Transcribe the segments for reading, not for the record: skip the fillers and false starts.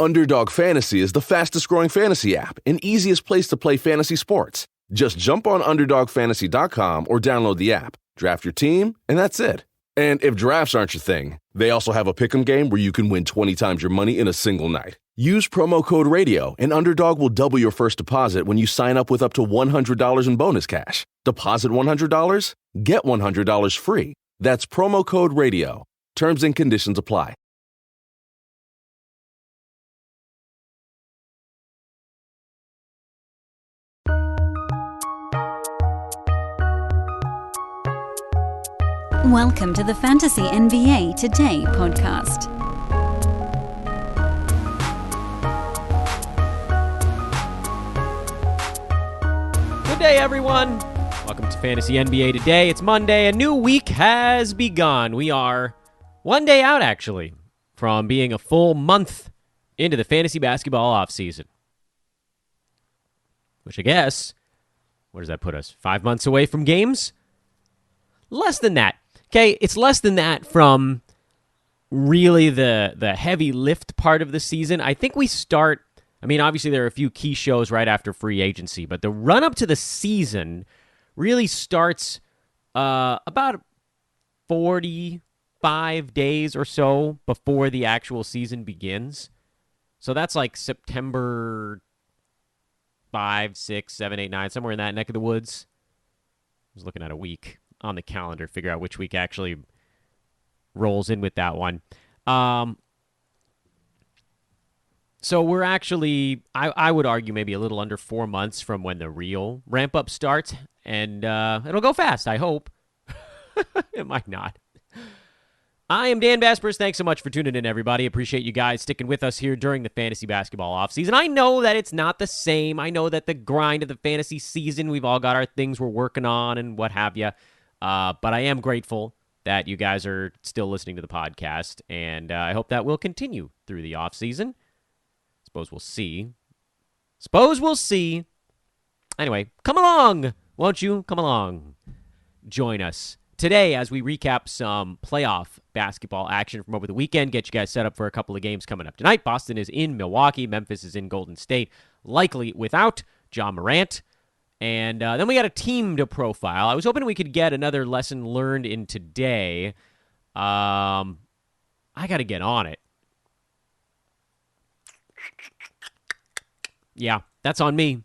Underdog Fantasy is the fastest-growing fantasy app and easiest place to play fantasy sports. Just jump on UnderdogFantasy.com or download the app, draft your team, and that's it. And if drafts aren't your thing, they also have a pick'em game where you can win 20 times your money in a single night. Use promo code RADIO, and Underdog will double your first deposit when you sign up with up to $100 in bonus cash. Deposit $100, get $100 free. That's promo code RADIO. Terms and conditions apply. Welcome to the Fantasy NBA Today podcast. Good day, everyone. Welcome to Fantasy NBA Today. It's Monday. A new week has begun. We are one day out, actually, from being a full month into the fantasy basketball offseason. Which I guess, where does that put us? 5 months away from games? Less than that. Okay, it's less than that from really the heavy lift part of the season. I think we start, obviously there are a few key shows right after free agency, but the run-up to the season really starts about 45 days or so before the actual season begins. So that's like September 5, 6, 7, 8, 9, somewhere in that neck of the woods. I was looking at a week on the calendar, figure out which week actually rolls in with that one. So we're actually, I would argue, maybe a little under 4 months from when the real ramp-up starts, and it'll go fast, I hope. It might not. I am Dan Vespers. Thanks so much for tuning in, everybody. Appreciate you guys sticking with us here during the fantasy basketball offseason. I know that it's not the same. I know that the grind of the fantasy season, we've all got our things we're working on and what have you. But I am grateful that you guys are still listening to the podcast, and I hope that will continue through the offseason. Suppose we'll see. Anyway, come along, won't you? Come along. Join us today as we recap some playoff basketball action from over the weekend, get you guys set up for a couple of games coming up tonight. Boston is in Milwaukee. Memphis is in Golden State, likely without John Morant. And then we got a team to profile. I was hoping we could get another lesson learned in today. I got to get on it. Yeah, that's on me.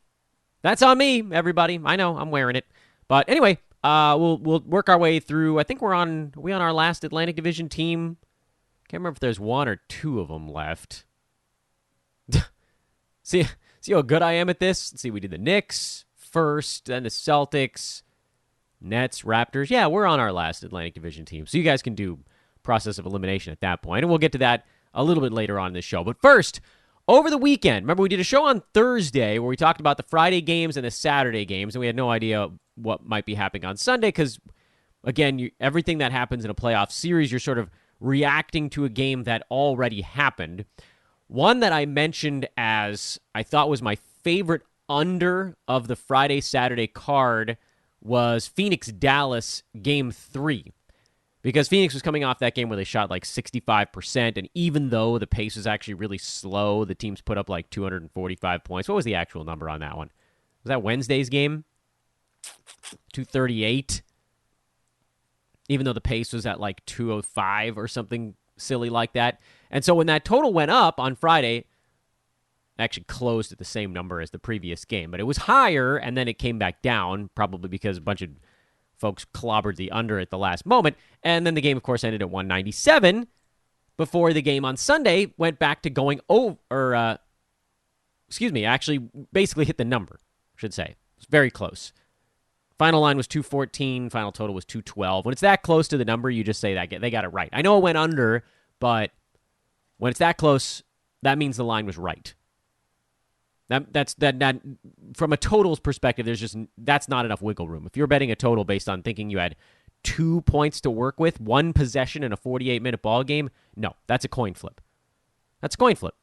That's on me, everybody. I know, I'm wearing it. But anyway, we'll work our way through. I think are we on our last Atlantic Division team? Can't remember if there's one or two of them left. See how good I am at this? Let's see, we did the Knicks first, then the Celtics, Nets, Raptors. Yeah, we're on our last Atlantic Division team. So you guys can do process of elimination at that point, and we'll get to that a little bit later on in this show. But first, over the weekend, remember we did a show on Thursday where we talked about the Friday games and the Saturday games, and we had no idea what might be happening on Sunday because, again, everything that happens in a playoff series, you're sort of reacting to a game that already happened. One that I mentioned as I thought was my favorite under of the Friday-Saturday card was Phoenix-Dallas Game 3. Because Phoenix was coming off that game where they shot like 65%, and even though the pace was actually really slow, the teams put up like 245 points. What was the actual number on that one? Was that Wednesday's game? 238? Even though the pace was at like 205 or something silly like that. And so when that total went up on Friday, actually closed at the same number as the previous game, but it was higher, and then it came back down, probably because a bunch of folks clobbered the under at the last moment, and then the game, of course, ended at 197 before the game on Sunday went back to going over, actually basically hit the number, I should say. It was very close. Final line was 214, final total was 212. When it's that close to the number, you just say that they got it right. I know it went under, but when it's that close, that means the line was right. That's from a totals perspective, that's not enough wiggle room. If you're betting a total based on thinking you had 2 points to work with, one possession in a 48-minute ball game, no, that's a coin flip. That's a coin flip.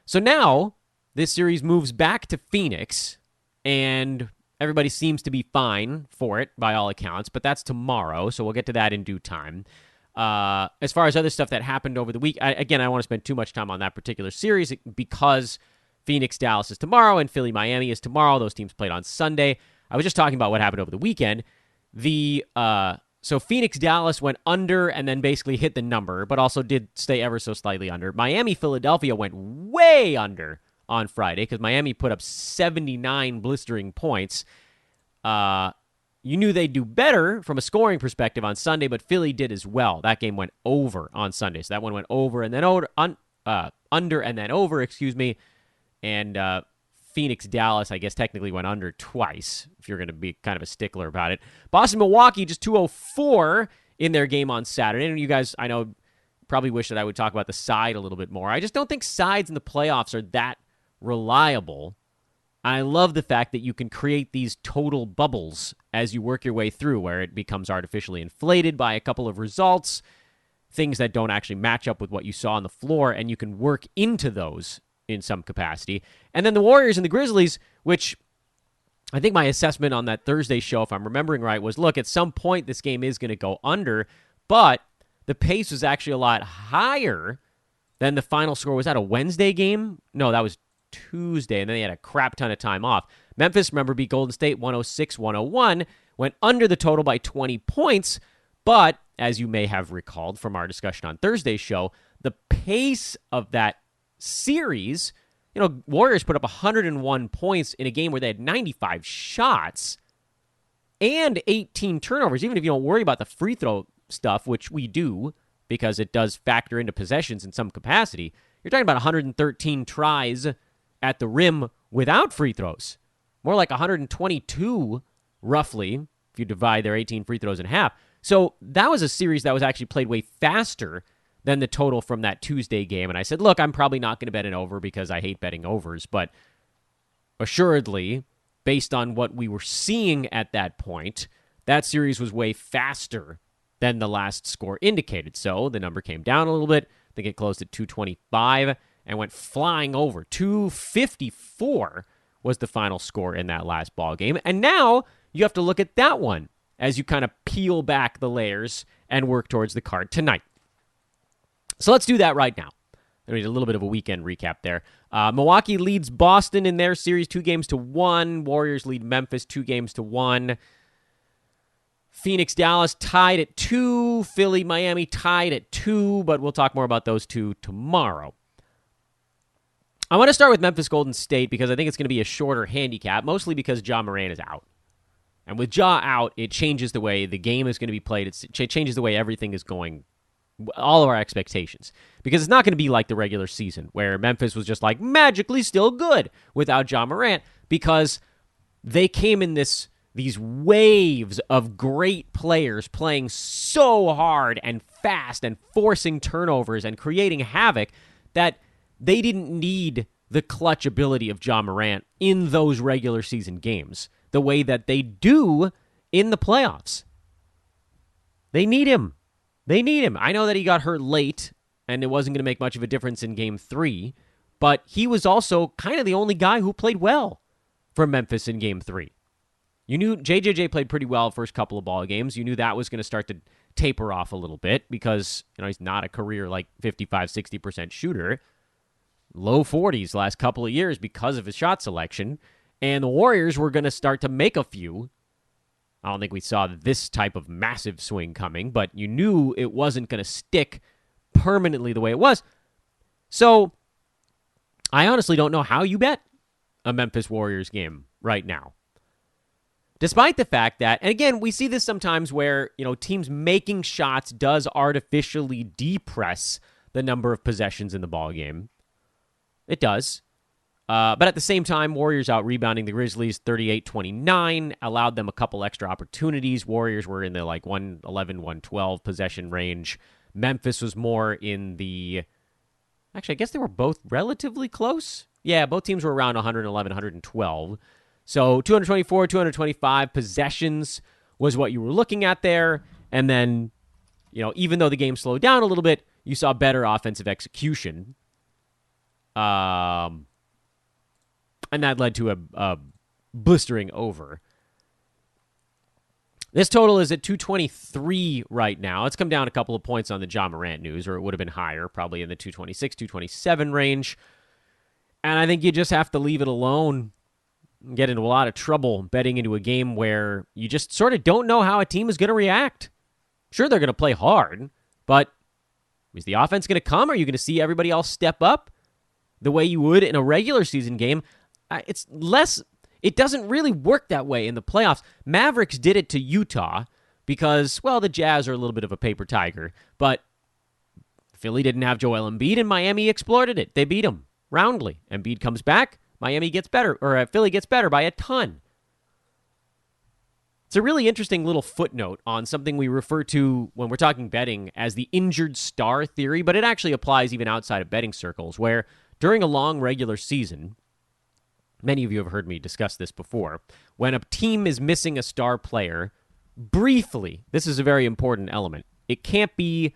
So now this series moves back to Phoenix, and everybody seems to be fine for it by all accounts, but that's tomorrow, so we'll get to that in due time. As far as other stuff that happened over the week, I don't want to spend too much time on that particular series because Phoenix, Dallas is tomorrow and Philly, Miami is tomorrow. Those teams played on Sunday. I was just talking about what happened over the weekend. So Phoenix, Dallas went under and then basically hit the number, but also did stay ever so slightly under. Miami, Philadelphia went way under on Friday because Miami put up 79 blistering points. You knew they'd do better from a scoring perspective on Sunday, but Philly did as well. That game went over on Sunday. So that one went over and then under and then over, And Phoenix, Dallas, I guess technically went under twice, if you're going to be kind of a stickler about it. Boston, Milwaukee, just 204 in their game on Saturday. And you guys, I know, probably wish that I would talk about the side a little bit more. I just don't think sides in the playoffs are that reliable. I love the fact that you can create these total bubbles as you work your way through, where it becomes artificially inflated by a couple of results, things that don't actually match up with what you saw on the floor, and you can work into those in some capacity. And then the Warriors and the Grizzlies, which I think my assessment on that Thursday show, if I'm remembering right, was, look, at some point this game is going to go under, but the pace was actually a lot higher than the final score. Was that a Wednesday game? No, that was Tuesday, and then they had a crap ton of time off. Memphis, remember, beat Golden State 106-101, went under the total by 20 points, but as you may have recalled from our discussion on Thursday's show, the pace of that series, Warriors put up 101 points in a game where they had 95 shots and 18 turnovers, even if you don't worry about the free throw stuff, which we do because it does factor into possessions in some capacity. You're talking about 113 tries at the rim without free throws. More like 122, roughly, if you divide their 18 free throws in half. So that was a series that was actually played way faster than the total from that Tuesday game. And I said, look, I'm probably not going to bet an over because I hate betting overs. But assuredly, based on what we were seeing at that point, that series was way faster than the last score indicated. So the number came down a little bit. I think it closed at 225 and went flying over. 254 was the final score in that last ball game. And now you have to look at that one as you kind of peel back the layers and work towards the card tonight. So let's do that right now. I need a little bit of a weekend recap there. Milwaukee leads Boston in their series 2-1. Warriors lead Memphis 2-1. Phoenix, Dallas tied at 2. Philly, Miami tied at 2, but we'll talk more about those two tomorrow. I want to start with Memphis Golden State because I think it's going to be a shorter handicap, mostly because Ja Morant is out. And with Ja out, it changes the way the game is going to be played. It changes the way everything is going, all of our expectations. Because it's not going to be like the regular season, where Memphis was just like magically still good without Ja Morant, because they came in these waves of great players playing so hard and fast and forcing turnovers and creating havoc that they didn't need the clutch ability of Ja Morant in those regular season games the way that they do in the playoffs. They need him. I know that he got hurt late and it wasn't going to make much of a difference in Game 3, but he was also kind of the only guy who played well for Memphis in Game 3. You knew JJJ played pretty well the first couple of ball games. You knew that was going to start to taper off a little bit because he's not a career 55-60% shooter. Low 40s last couple of years because of his shot selection. And the Warriors were going to start to make a few. I don't think we saw this type of massive swing coming, but you knew it wasn't going to stick permanently the way it was. So I honestly don't know how you bet a Memphis Warriors game right now. Despite the fact that, and again, we see this sometimes where, teams making shots does artificially depress the number of possessions in the ball game. It does. But at the same time, Warriors out-rebounding the Grizzlies 38-29, allowed them a couple extra opportunities. Warriors were in the 111, 112 possession range. Memphis was more in the... Actually, I guess they were both relatively close. Yeah, both teams were around 111, 112. So 224, 225 possessions was what you were looking at there. And then, even though the game slowed down a little bit, you saw better offensive execution. And that led to a blistering over. This total is at 223 right now. It's come down a couple of points on the Ja Morant news, or it would have been higher, probably in the 226, 227 range. And I think you just have to leave it alone and get into a lot of trouble betting into a game where you just sort of don't know how a team is going to react. Sure, they're going to play hard, but is the offense going to come? Are you going to see everybody else step up the way you would in a regular season game? It doesn't really work that way in the playoffs. Mavericks did it to Utah because, well, the Jazz are a little bit of a paper tiger, but Philly didn't have Joel Embiid, and Miami exploited it. They beat them roundly. Embiid comes back, Miami gets better, or Philly gets better by a ton. It's a really interesting little footnote on something we refer to when we're talking betting as the injured star theory, but it actually applies even outside of betting circles, where during a long regular season, many of you have heard me discuss this before, when a team is missing a star player, briefly, this is a very important element. It can't be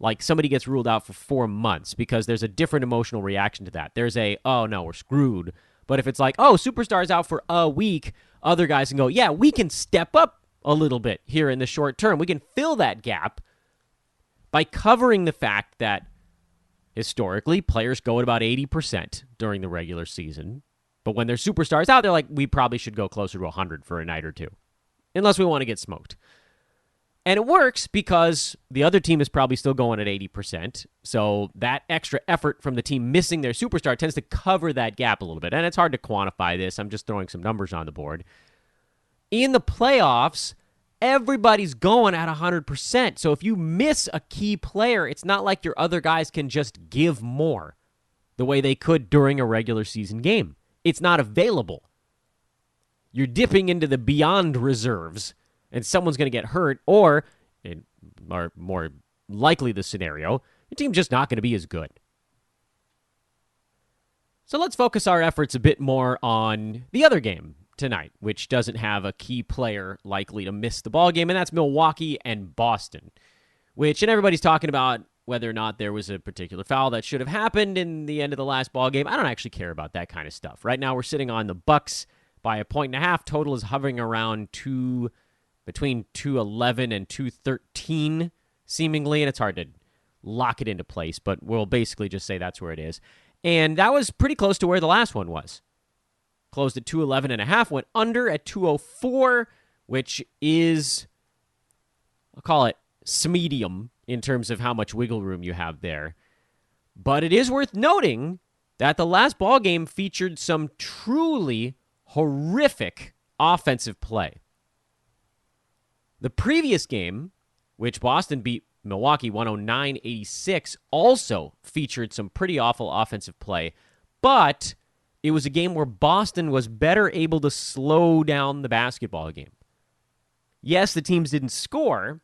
like somebody gets ruled out for 4 months because there's a different emotional reaction to that. There's oh no, we're screwed. But if it's like, oh, superstar's out for a week, other guys can go, yeah, we can step up a little bit here in the short term. We can fill that gap by covering the fact that historically players go at about 80% during the regular season. But when there's superstars out, they're like, we probably should go closer to 100 for a night or two, unless we want to get smoked. And it works because the other team is probably still going at 80%. So that extra effort from the team missing their superstar tends to cover that gap a little bit. And it's hard to quantify this. I'm just throwing some numbers on the board. In the playoffs, everybody's going at 100%. So if you miss a key player, it's not like your other guys can just give more the way they could during a regular season game. It's not available. You're dipping into the beyond reserves, and someone's going to get hurt, or more likely the scenario, your team's just not going to be as good. So let's focus our efforts a bit more on the other game tonight, which doesn't have a key player likely to miss the ball game, and that's Milwaukee and Boston, and everybody's talking about whether or not there was a particular foul that should have happened in the end of the last ball game. I don't actually care about that kind of stuff. Right now we're sitting on the Bucks by 1.5. Total is hovering around between 211 and 213, seemingly, and it's hard to lock it into place, but we'll basically just say that's where it is. And that was pretty close to where the last one was. Closed at 211.5, went under at 204, which is, I'll call it smedium in terms of how much wiggle room you have there. But it is worth noting that the last ball game featured some truly horrific offensive play. The previous game, which Boston beat Milwaukee 109-86, also featured some pretty awful offensive play, but it was a game where Boston was better able to slow down the basketball game. Yes, the teams didn't score,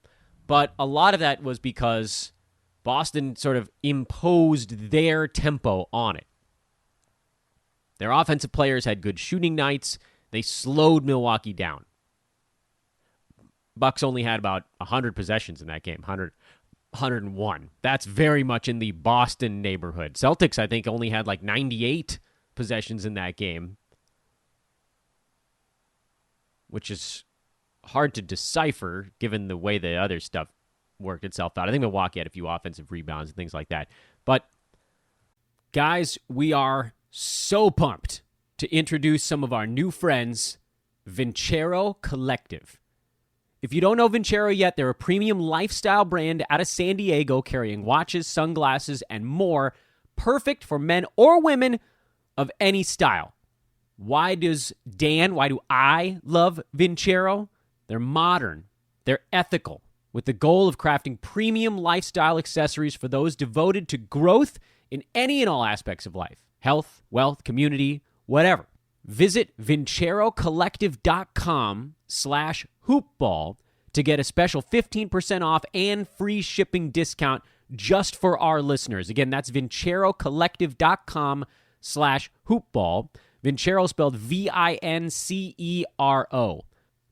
but a lot of that was because Boston sort of imposed their tempo on it. Their offensive players had good shooting nights. They slowed Milwaukee down. Bucks only had about 100 possessions in that game, 101. That's very much in the Boston neighborhood. Celtics, I think, only had like 98 possessions in that game, which is hard to decipher given the way the other stuff worked itself out. I think Milwaukee had a few offensive rebounds and things like that. But, guys, we are so pumped to introduce some of our new friends, Vincero Collective. If you don't know Vincero yet, they're a premium lifestyle brand out of San Diego carrying watches, sunglasses, and more, perfect for men or women of any style. Why do I love Vincero? They're modern, they're ethical, with the goal of crafting premium lifestyle accessories for those devoted to growth in any and all aspects of life. Health, wealth, community, whatever. Visit VinceroCollective.com/hoopball to get a special 15% off and free shipping discount just for our listeners. Again, that's VinceroCollective.com/hoopball. Vincero spelled Vincero.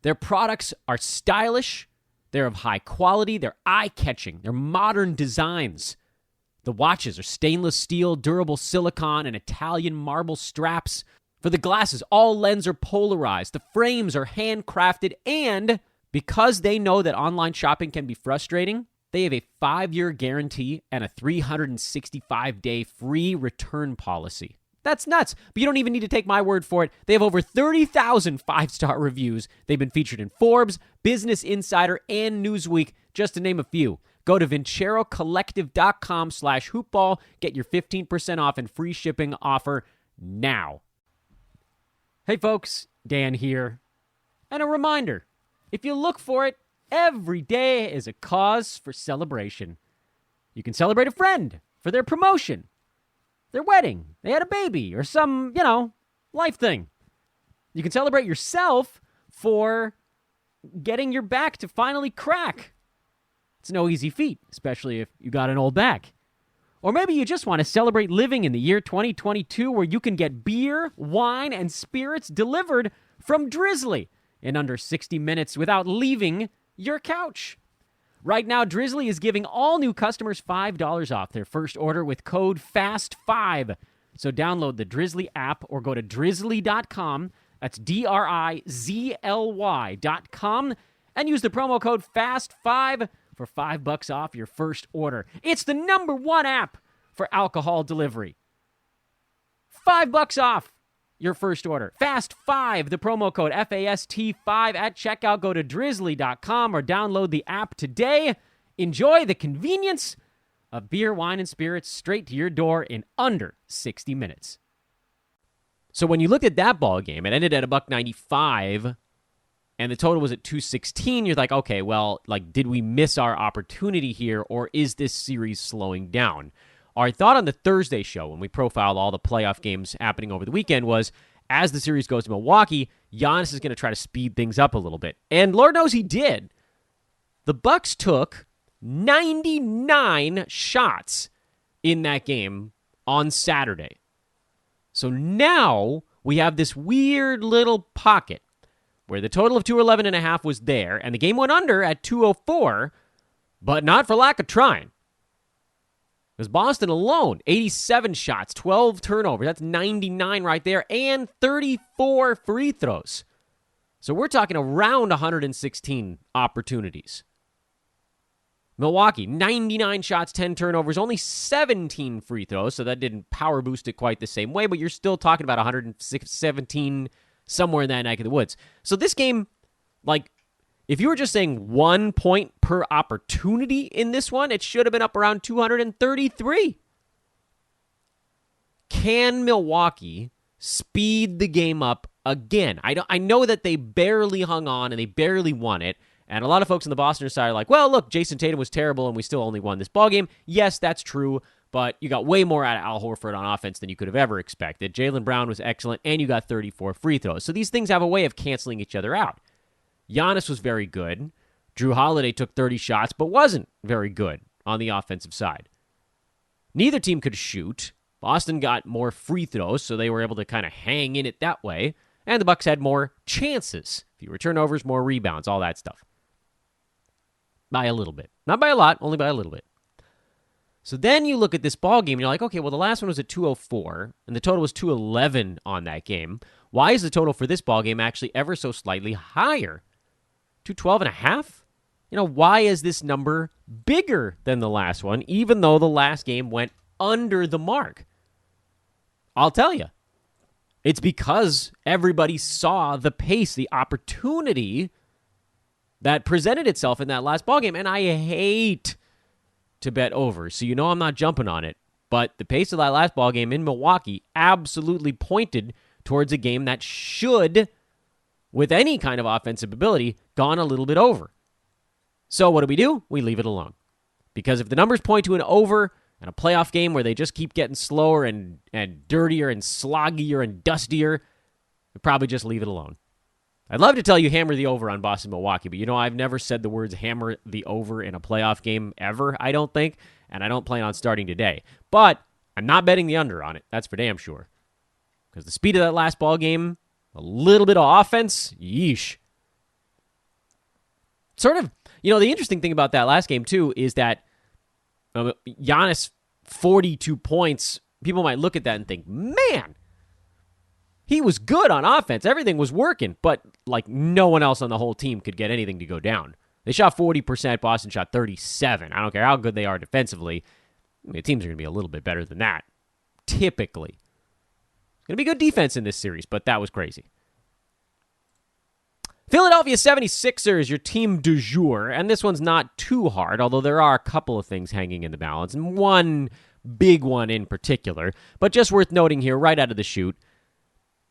Their products are stylish, they're of high quality, they're eye-catching, they're modern designs. The watches are stainless steel, durable silicone, and Italian marble straps. For the glasses, all lenses are polarized, the frames are handcrafted, and Because they know that online shopping can be frustrating, they have a 5-year guarantee and a 365-day free return policy. That's nuts, but you don't even need to take my word for it. They have over 30,000 5-star reviews. They've been featured in Forbes, Business Insider, and Newsweek, just to name a few. Go to VinceroCollective.com/hoopball. Get your 15% off and free shipping offer now. Hey folks, Dan here. And a reminder, if you look for it, every day is a cause for celebration. You can celebrate a friend for their promotion, their wedding, they had a baby, or some, life thing. You can celebrate yourself for getting your back to finally crack. It's no easy feat, especially if you got an old back. Or maybe you just want to celebrate living in the year 2022 where you can get beer, wine, and spirits delivered from Drizzly in under 60 minutes without leaving your couch. Right now, Drizzly is giving all new customers $5 off their first order with code FAST5. So download the Drizzly app or go to drizzly.com. That's DRIZLY.com and use the promo code FAST5 for $5 off your first order. It's the #1 app for alcohol delivery. $5 off your first order. FAST5, the promo code FAST5 at checkout. Go to drizzly.com or download the app today. Enjoy the convenience of beer, wine, and spirits straight to your door in under 60 minutes. So when you looked at that ball game, it ended at $1.95, and the total was at 216. You're like, okay, well, did we miss our opportunity here, or is this series slowing down? Our thought on the Thursday show, when we profiled all the playoff games happening over the weekend, was as the series goes to Milwaukee, Giannis is going to try to speed things up a little bit. And Lord knows he did. The Bucks took 99 shots in that game on Saturday. So now we have this weird little pocket where the total of 211.5 was there, and the game went under at 204, but not for lack of trying. Because Boston alone, 87 shots, 12 turnovers. That's 99 right there, and 34 free throws. So we're talking around 116 opportunities. Milwaukee, 99 shots, 10 turnovers, only 17 free throws, so that didn't power boost it quite the same way, but you're still talking about 117, somewhere in that neck of the woods. So this game, if you were just saying 1 point per opportunity in this one, it should have been up around 233. Can Milwaukee speed the game up again? I know that they barely hung on and they barely won it, and a lot of folks on the Boston side are like, well, look, Jason Tatum was terrible and we still only won this ballgame. Yes, that's true, but you got way more out of Al Horford on offense than you could have ever expected. Jaylen Brown was excellent, and you got 34 free throws. So these things have a way of canceling each other out. Giannis was very good. Drew Holiday took 30 shots, but wasn't very good on the offensive side. Neither team could shoot. Boston got more free throws, so they were able to kind of hang in it that way. And the Bucks had more chances. Fewer turnovers, more rebounds, all that stuff. By a little bit. Not by a lot, only by a little bit. So then you look at this ball game, and you're like, okay, well, the last one was at 204, and the total was 211 on that game. Why is the total for this ball game actually ever so slightly higher? 212.5? Why is this number bigger than the last one, even though the last game went under the mark? I'll tell you. It's because everybody saw the pace, the opportunity that presented itself in that last ballgame. And I hate to bet over, so I'm not jumping on it. But the pace of that last ballgame in Milwaukee absolutely pointed towards a game that should, with any kind of offensive ability, gone a little bit over. So what do? We leave it alone. Because if the numbers point to an over and a playoff game where they just keep getting slower and dirtier and sloggier and dustier, we probably just leave it alone. I'd love to tell you hammer the over on Boston-Milwaukee, but I've never said the words hammer the over in a playoff game ever, I don't think, and I don't plan on starting today. But I'm not betting the under on it, that's for damn sure. Because the speed of that last ball game, a little bit of offense, yeesh. Sort of, the interesting thing about that last game, too, is that Giannis, 42 points, people might look at that and think, man, he was good on offense. Everything was working, but like no one else on the whole team could get anything to go down. They shot 40%. Boston shot 37%. I don't care how good they are defensively. I mean, teams are going to be a little bit better than that, typically. It's going to be good defense in this series, but that was crazy. Philadelphia 76ers, your team du jour, and this one's not too hard, although there are a couple of things hanging in the balance, and one big one in particular, but just worth noting here right out of the chute,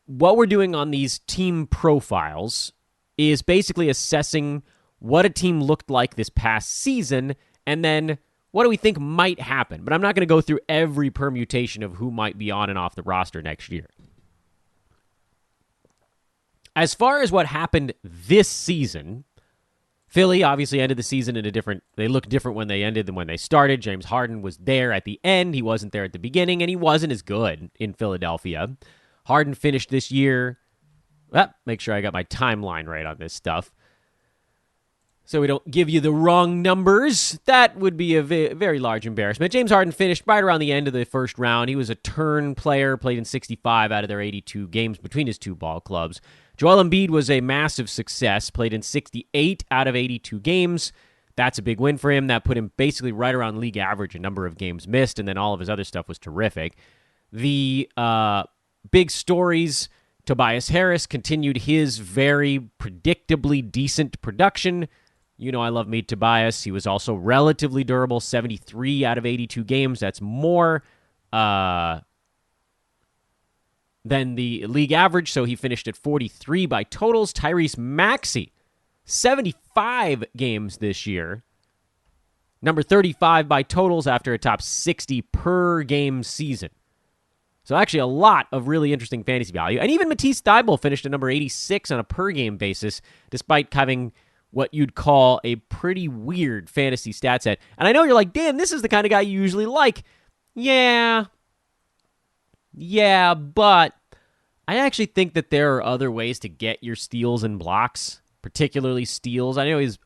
what we're doing on these team profiles is basically assessing what a team looked like this past season, and then what do we think might happen. But I'm not going to go through every permutation of who might be on and off the roster next year. As far as what happened this season, Philly obviously ended the season in a different... They look different when they ended than when they started. James Harden was there at the end. He wasn't there at the beginning, and he wasn't as good in Philadelphia. Harden finished this year... make sure I got my timeline right on this stuff, so we don't give you the wrong numbers. That would be a very large embarrassment. James Harden finished right around the end of the first round. He was a turn player, played in 65 out of their 82 games between his two ball clubs. Joel Embiid was a massive success, played in 68 out of 82 games. That's a big win for him. That put him basically right around league average, a number of games missed, and then all of his other stuff was terrific. The big stories, Tobias Harris continued his very predictably decent production. You know I love me Tobias. He was also relatively durable, 73 out of 82 games. That's more than the league average, so he finished at 43 by totals. Tyrese Maxey, 75 games this year. Number 35 by totals after a top 60 per game season. So actually a lot of really interesting fantasy value. And even Mattie Steibel finished at number 86 on a per-game basis, despite having what you'd call a pretty weird fantasy stat set. And I know you're like, Dan, this is the kind of guy you usually like. Yeah, but I actually think that there are other ways to get your steals and blocks, particularly steals. I know he was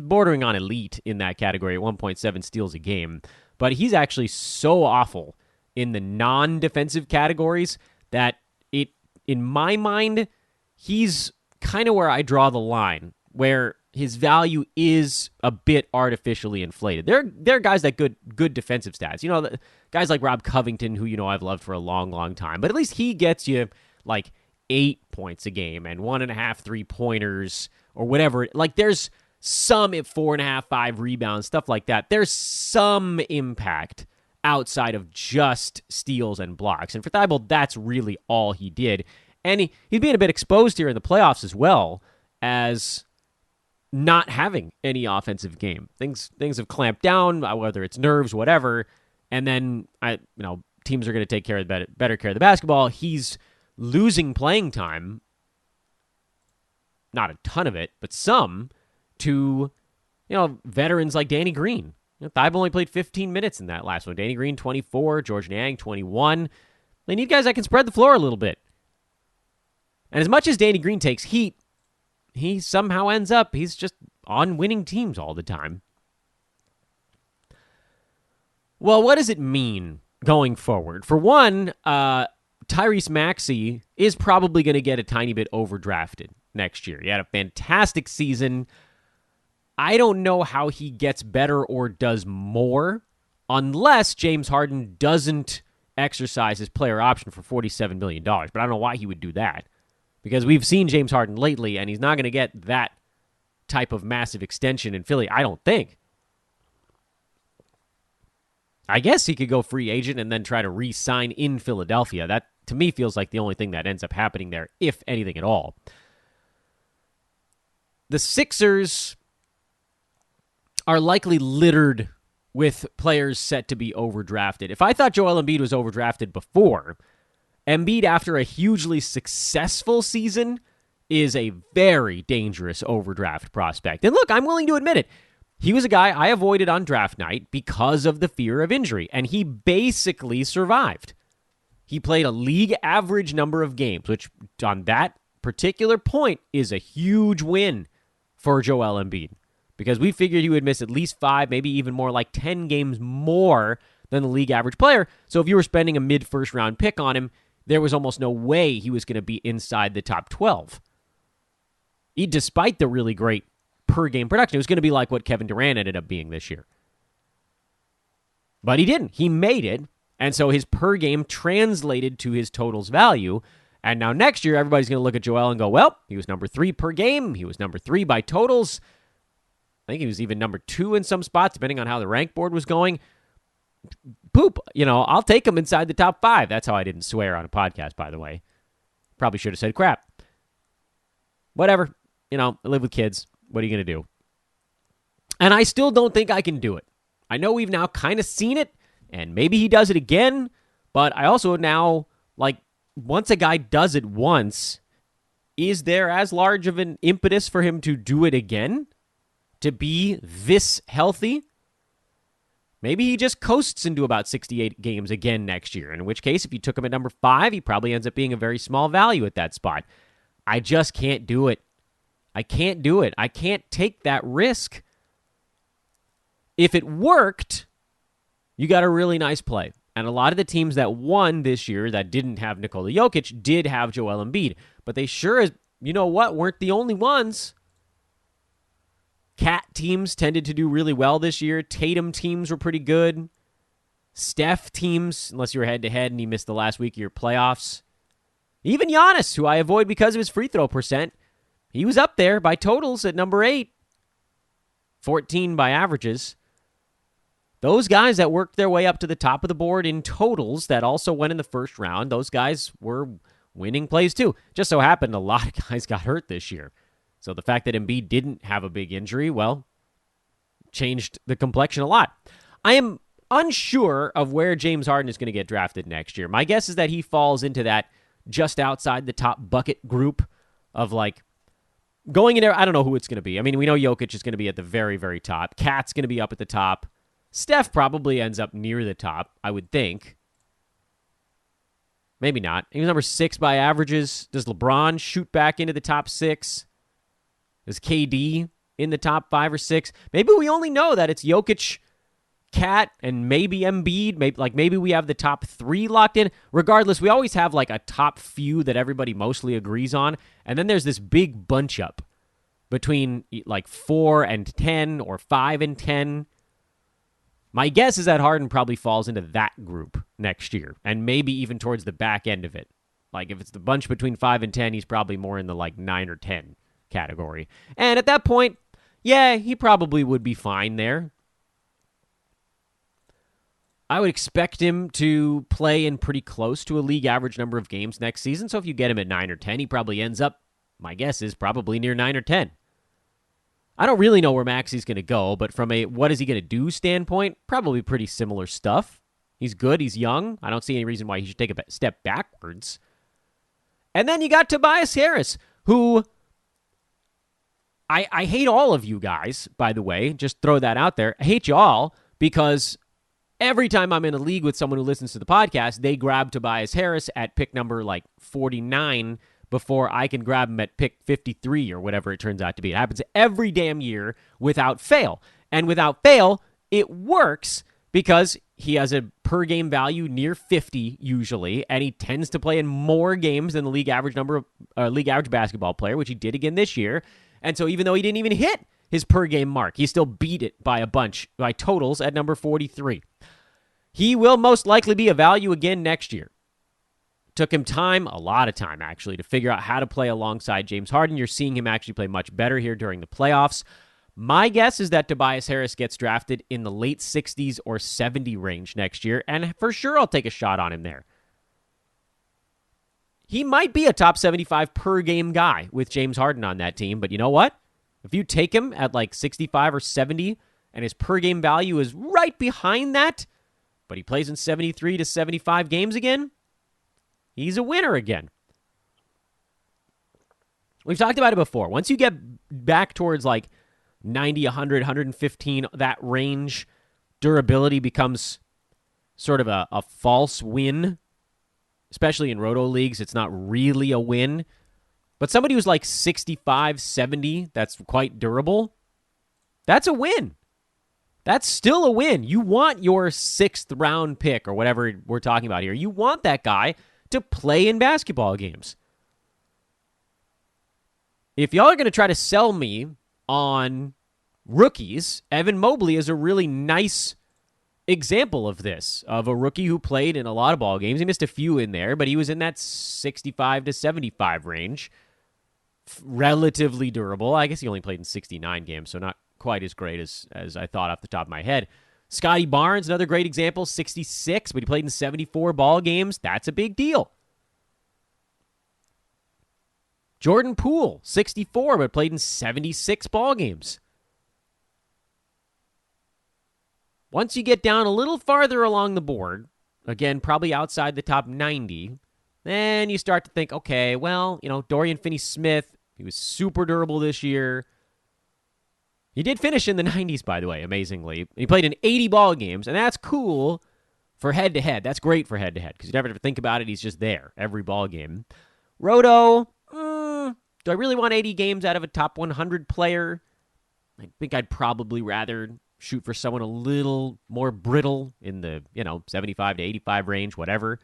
bordering on elite in that category at 1.7 steals a game, but he's actually so awful in the non-defensive categories that in my mind, he's kind of where I draw the line, where his value is a bit artificially inflated. There are guys that good defensive stats. You know, guys like Rob Covington, who you know I've loved for a long, long time. But at least he gets you like 8 points a game and 1.5 3-pointers or whatever. Like there's some at 4.5, 5 rebounds, stuff like that. There's some impact outside of just steals and blocks. And for Thibault, that's really all he did. And he's being a bit exposed here in the playoffs as well as not having any offensive game. Things have clamped down, whether it's nerves, whatever, and then teams are going to take better care of the basketball. He's losing playing time, not a ton of it, but some, to veterans like Danny Green. Thibault only played 15 minutes in that last one. Danny Green, 24, George Niang, 21. They need guys that can spread the floor a little bit. And as much as Danny Green takes heat, he somehow ends up, he's just on winning teams all the time. Well, what does it mean going forward? For one, Tyrese Maxey is probably going to get a tiny bit overdrafted next year. He had a fantastic season. I don't know how he gets better or does more unless James Harden doesn't exercise his player option for $47 million. But I don't know why he would do that. Because we've seen James Harden lately, and he's not going to get that type of massive extension in Philly, I don't think. I guess he could go free agent and then try to re-sign in Philadelphia. That, to me, feels like the only thing that ends up happening there, if anything at all. The Sixers are likely littered with players set to be overdrafted. If I thought Joel Embiid was overdrafted before, Embiid, after a hugely successful season, is a very dangerous overdraft prospect. And look, I'm willing to admit it. He was a guy I avoided on draft night because of the fear of injury, and he basically survived. He played a league average number of games, which on that particular point is a huge win for Joel Embiid, because we figured he would miss at least 5, maybe even more, like 10 games more than the league average player. So if you were spending a mid-first round pick on him, there was almost no way he was going to be inside the top 12. Despite the really great per-game production, it was going to be like what Kevin Durant ended up being this year. But he didn't. He made it, and so his per-game translated to his totals value. And now next year, everybody's going to look at Joel and go, well, he was number 3 per game. He was number 3 by totals. I think he was even number 2 in some spots, depending on how the rank board was going. Poop. I'll take him inside the top 5. That's how I didn't swear on a podcast, by the way. Probably should have said crap. Whatever. I live with kids. What are you going to do? And I still don't think I can do it. I know we've now kind of seen it, and maybe he does it again, but I also now, once a guy does it once, is there as large of an impetus for him to do it again? To be this healthy? Maybe he just coasts into about 68 games again next year, in which case, if you took him at number 5, he probably ends up being a very small value at that spot. I just can't do it. I can't do it. I can't take that risk. If it worked, you got a really nice play. And a lot of the teams that won this year that didn't have Nikola Jokic did have Joel Embiid. But they sure as, weren't the only ones. Cat teams tended to do really well this year. Tatum teams were pretty good. Steph teams, unless you were head-to-head and he missed the last week of your playoffs. Even Giannis, who I avoid because of his free throw percent, he was up there by totals at number 8. 14 by averages. Those guys that worked their way up to the top of the board in totals that also went in the first round, those guys were winning plays too. Just so happened a lot of guys got hurt this year. So the fact that Embiid didn't have a big injury, changed the complexion a lot. I am unsure of where James Harden is going to get drafted next year. My guess is that he falls into that just outside the top bucket group of going in there. I don't know who it's going to be. I mean, we know Jokic is going to be at the very, very top. Cat's going to be up at the top. Steph probably ends up near the top, I would think. Maybe not. He was number 6 by averages. Does LeBron shoot back into the top 6? Is KD in the top 5 or 6? Maybe we only know that it's Jokic, Cat, and maybe Embiid. Maybe we have the top 3 locked in. Regardless, we always have a top few that everybody mostly agrees on. And then there's this big bunch up between 4 and 10 or 5 and 10. My guess is that Harden probably falls into that group next year, and maybe even towards the back end of it. If it's the bunch between 5 and 10, he's probably more in the 9 or 10 category. And at that point, yeah, he probably would be fine there. I would expect him to play in pretty close to a league average number of games next season, so if you get him at 9 or 10, he probably ends up, my guess is, probably near 9 or 10. I don't really know where Maxi's going to go, but from a what is he going to do standpoint, probably pretty similar stuff. He's good. He's young. I don't see any reason why he should take a step backwards. And then you got Tobias Harris, who I hate all of you guys, by the way. Just throw that out there. I hate you all because every time I'm in a league with someone who listens to the podcast, they grab Tobias Harris at pick number 49 before I can grab him at pick 53 or whatever it turns out to be. It happens every damn year without fail. And without fail, it works because he has a per-game value near 50 usually, and he tends to play in more games than the league average league average basketball player, which he did again this year. And so even though he didn't even hit his per-game mark, he still beat it by a bunch, by totals at number 43. He will most likely be a value again next year. Took him time, a lot of time actually, to figure out how to play alongside James Harden. You're seeing him actually play much better here during the playoffs. My guess is that Tobias Harris gets drafted in the late 60s or 70 range next year, and for sure I'll take a shot on him there. He might be a top 75 per game guy with James Harden on that team, but you know what? If you take him at 65 or 70 and his per game value is right behind that, but he plays in 73 to 75 games again, he's a winner again. We've talked about it before. Once you get back towards 90, 100, 115, that range, durability becomes sort of a false win. Especially in roto leagues, it's not really a win. But somebody who's 65, 70, that's quite durable, that's a win. That's still a win. You want your 6th round pick or whatever we're talking about here. You want that guy to play in basketball games. If y'all are going to try to sell me on rookies, Evan Mobley is a really nice example of this, of a rookie who played in a lot of ball games. He missed a few in there, but he was in that 65 to 75 range. Relatively durable. I guess he only played in 69 games, so not quite as great as I thought off the top of my head. Scottie Barnes, another great example, 66, but he played in 74 ball games. That's a big deal. Jordan Poole, 64, but played in 76 ball games. Once you get down a little farther along the board, again, probably outside the top 90, then you start to think, okay, well, Dorian Finney-Smith, he was super durable this year. He did finish in the 90s, by the way, amazingly. He played in 80 ball games, and that's cool for head-to-head. That's great for head-to-head, because you never have to think about it. He's just there every ball game. Roto, do I really want 80 games out of a top 100 player? I think I'd probably rather shoot for someone a little more brittle in the, 75 to 85 range, whatever.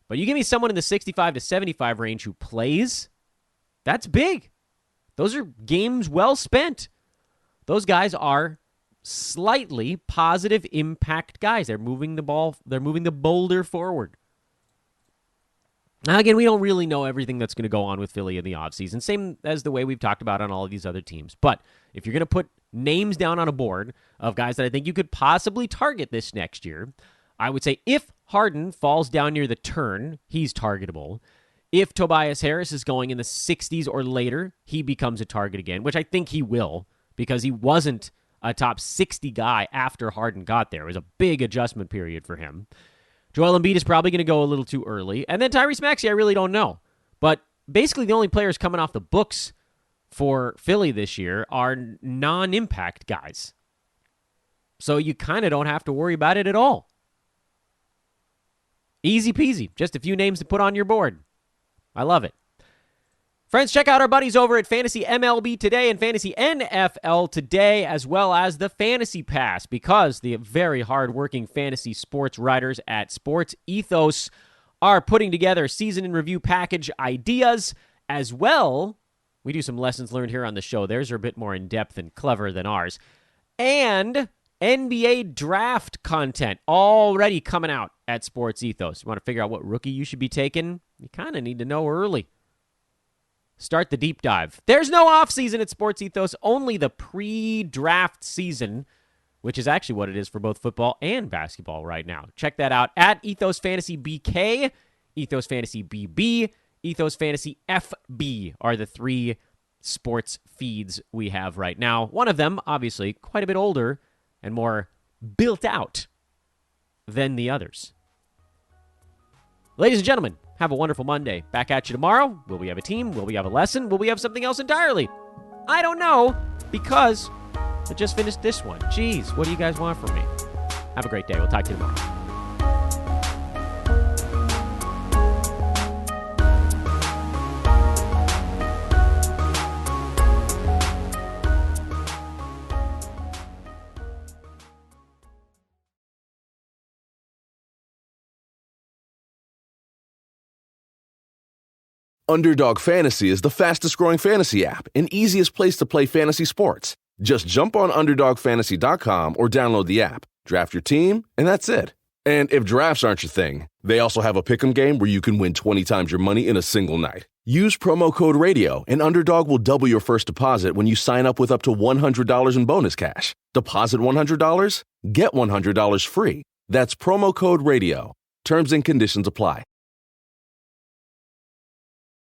But you give me someone in the 65 to 75 range who plays, that's big. Those are games well spent. Those guys are slightly positive impact guys. They're moving the ball, they're moving the boulder forward. Now, again, we don't really know everything that's going to go on with Philly in the offseason, same as the way we've talked about on all of these other teams. But if you're going to put names down on a board of guys that I think you could possibly target this next year, I would say if Harden falls down near the turn, he's targetable. If Tobias Harris is going in the 60s or later, he becomes a target again, which I think he will, because he wasn't a top 60 guy after Harden got there. It was a big adjustment period for him. Joel Embiid is probably going to go a little too early. And then Tyrese Maxey, I really don't know. But basically the only players coming off the books for Philly this year are non-impact guys. So you kind of don't have to worry about it at all. Easy peasy. Just a few names to put on your board. I love it. Friends, check out our buddies over at Fantasy MLB Today and Fantasy NFL Today, as well as the Fantasy Pass, because the very hard-working fantasy sports writers at Sports Ethos are putting together season in review package ideas as well. We do some lessons learned here on the show. Theirs are a bit more in-depth and clever than ours. And NBA draft content already coming out at Sports Ethos. You want to figure out what rookie you should be taking? You kind of need to know early. Start the deep dive. There's no offseason at Sports Ethos, only the pre-draft season, which is actually what it is for both football and basketball right now. Check that out at Ethos Fantasy BK, Ethos Fantasy BB, Ethos Fantasy FB are the three sports feeds we have right now. One of them, obviously, quite a bit older and more built out than the others. Ladies and gentlemen, have a wonderful Monday. Back at you tomorrow. Will we have a team? Will we have a lesson? Will we have something else entirely? I don't know, because I just finished this one. Jeez, what do you guys want from me? Have a great day. We'll talk to you tomorrow. Underdog Fantasy is the fastest-growing fantasy app and easiest place to play fantasy sports. Just jump on UnderdogFantasy.com or download the app, draft your team, and that's it. And if drafts aren't your thing, they also have a pick'em game where you can win 20 times your money in a single night. Use promo code RADIO, and Underdog will double your first deposit when you sign up with up to $100 in bonus cash. Deposit $100, get $100 free. That's promo code RADIO. Terms and conditions apply.